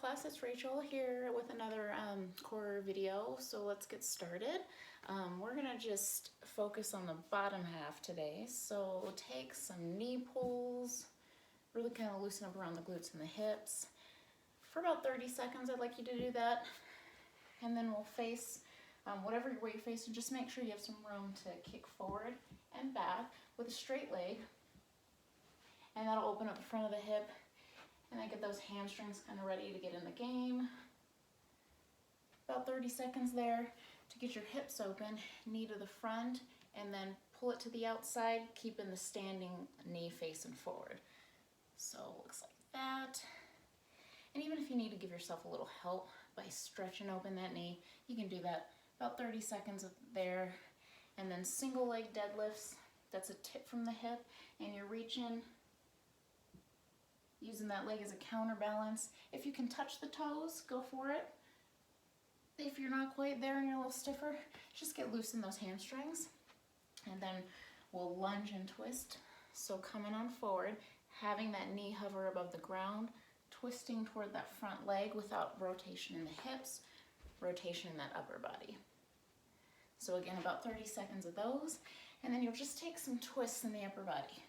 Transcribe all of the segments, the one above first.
class, it's Rachel here with another core video. So let's get started. We're gonna just focus on the bottom half today. So take some knee pulls, really kind of loosen up around the glutes and the hips. For about 30 seconds, I'd like you to do that. And then we'll face whatever way you're facing, just make sure you have some room to kick forward and back with a straight leg. And that'll open up the front of the hip. And then get those hamstrings kind of ready to get in the game. About 30 seconds there to get your hips open, knee to the front, and then pull it to the outside, keeping the standing knee facing forward. So it looks like that. And even if you need to give yourself a little help by stretching open that knee, you can do that. About 30 seconds there. And then single leg deadlifts, that's a tip from the hip, and you're reaching, using that leg as a counterbalance. If you can touch the toes, go for it. If you're not quite there and you're a little stiffer, just get loose in those hamstrings. And then we'll lunge and twist. So coming on forward, having that knee hover above the ground, twisting toward that front leg without rotation in the hips, rotation in that upper body. So again, about 30 seconds of those. And then you'll just take some twists in the upper body.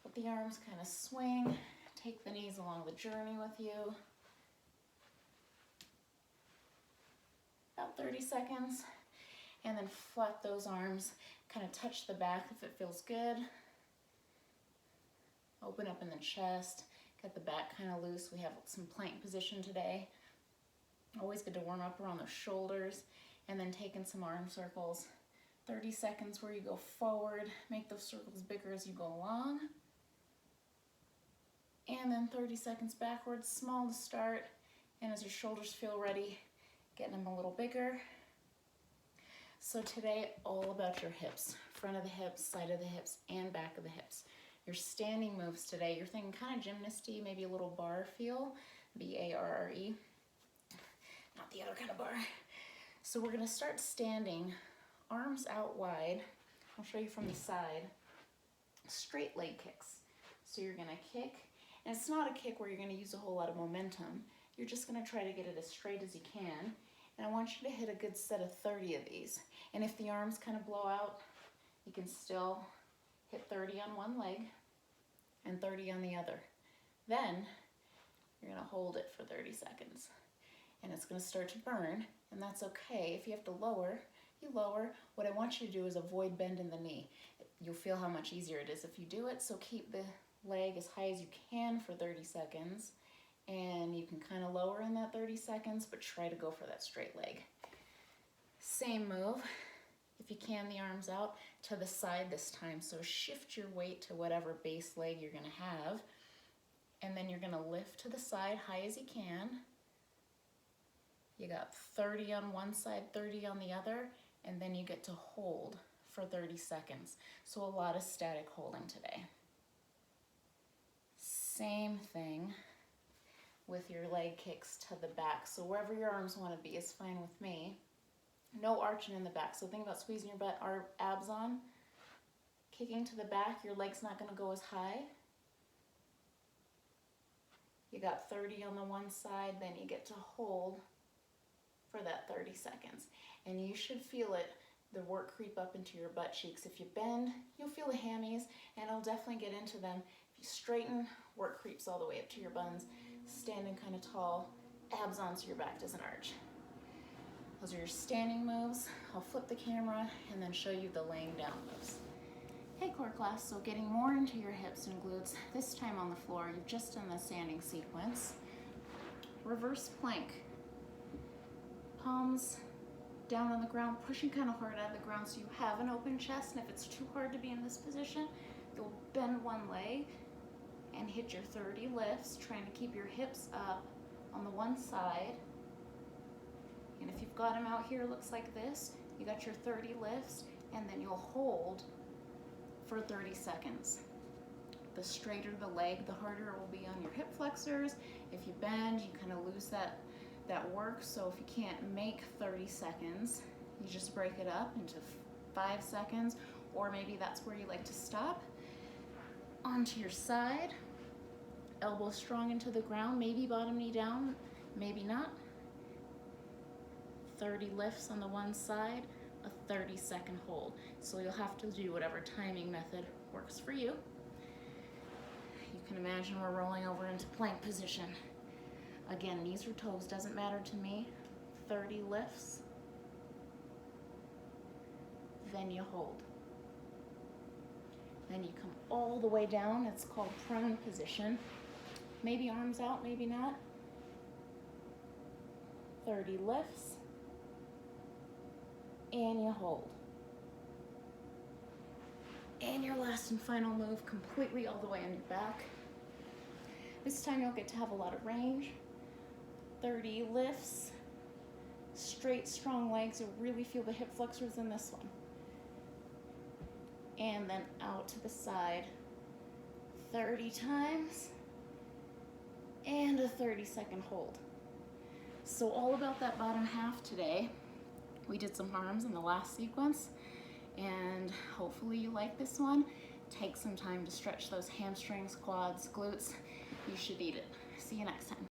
Let the arms kind of swing. Take the knees along the journey with you. About 30 seconds. And then flap those arms, kind of touch the back if it feels good. Open up in the chest, get the back kind of loose. We have some plank position today. Always good to warm up around the shoulders. And then taking some arm circles. 30 seconds where you go forward, make those circles bigger as you go along. And then 30 seconds backwards, small to start. And as your shoulders feel ready, getting them a little bigger. So today, all about your hips. Front of the hips, side of the hips, and back of the hips. Your standing moves today, you're thinking kind of gymnasty, maybe a little bar feel. B-A-R-R-E. Not the other kind of bar. So we're gonna start standing, arms out wide. I'll show you from the side. Straight leg kicks. So you're gonna kick. And it's not a kick where you're going to use a whole lot of momentum. You're just going to try to get it as straight as you can. And I want you to hit a good set of 30 of these. And if the arms kind of blow out, you can still hit 30 on one leg and 30 on the other. Then you're going to hold it for 30 seconds. And it's going to start to burn, and that's okay. If you have to lower, you lower. What I want you to do is avoid bending the knee. You'll feel how much easier it is if you do it, so keep the leg as high as you can for 30 seconds, and you can kind of lower in that 30 seconds, but try to go for that straight leg. Same move, if you can, the arms out to the side this time, so shift your weight to whatever base leg you're going to have, and then you're going to lift to the side high as you can. You got 30 on one side, 30 on the other, and then you get to hold for 30 seconds. So a lot of static holding today. Same thing with your leg kicks to the back. So wherever your arms want to be is fine with me. No arching in the back. So think about squeezing your abs on. Kicking to the back, your leg's not going to go as high. You got 30 on the one side, then you get to hold for that 30 seconds. And you should feel it, the work creep up into your butt cheeks. If you bend, you'll feel the hammies, and it'll definitely get into them. If you straighten, work creeps all the way up to your buns. Standing kind of tall, abs on so your back doesn't arch. Those are your standing moves. I'll flip the camera and then show you the laying down moves. Hey core class, so getting more into your hips and glutes, this time on the floor, you've just done the standing sequence. Reverse plank. Palms down on the ground, pushing kind of hard out of the ground so you have an open chest, and if it's too hard to be in this position, you'll bend one leg and hit your 30 lifts, trying to keep your hips up on the one side. And if you've got them out here, it looks like this. You got your 30 lifts, and then you'll hold for 30 seconds. The straighter the leg, the harder it will be on your hip flexors. If you bend, you kind of lose that work. So if you can't make 30 seconds, you just break it up into 5 seconds, or maybe that's where you like to stop. Onto your side, elbow strong into the ground, maybe bottom knee down. maybe not. 30 lifts on the one side, a 30-second hold. So you'll have to do whatever timing method works for you. You can imagine we're rolling over into plank position. Again, knees or toes, doesn't matter to me. 30 lifts, then you hold. Then you come all the way down, it's called prone position. Maybe arms out, maybe not. 30 lifts, and you hold. And your last and final move, completely all the way on your back. This time you'll get to have a lot of range. 30 lifts, straight, strong legs. You'll really feel the hip flexors in this one. And then out to the side 30 times, and a 30-second hold. So all about that bottom half today. We did some arms in the last sequence, and hopefully you like this one. Take some time to stretch those hamstrings, quads, glutes. You should eat it. See you next time.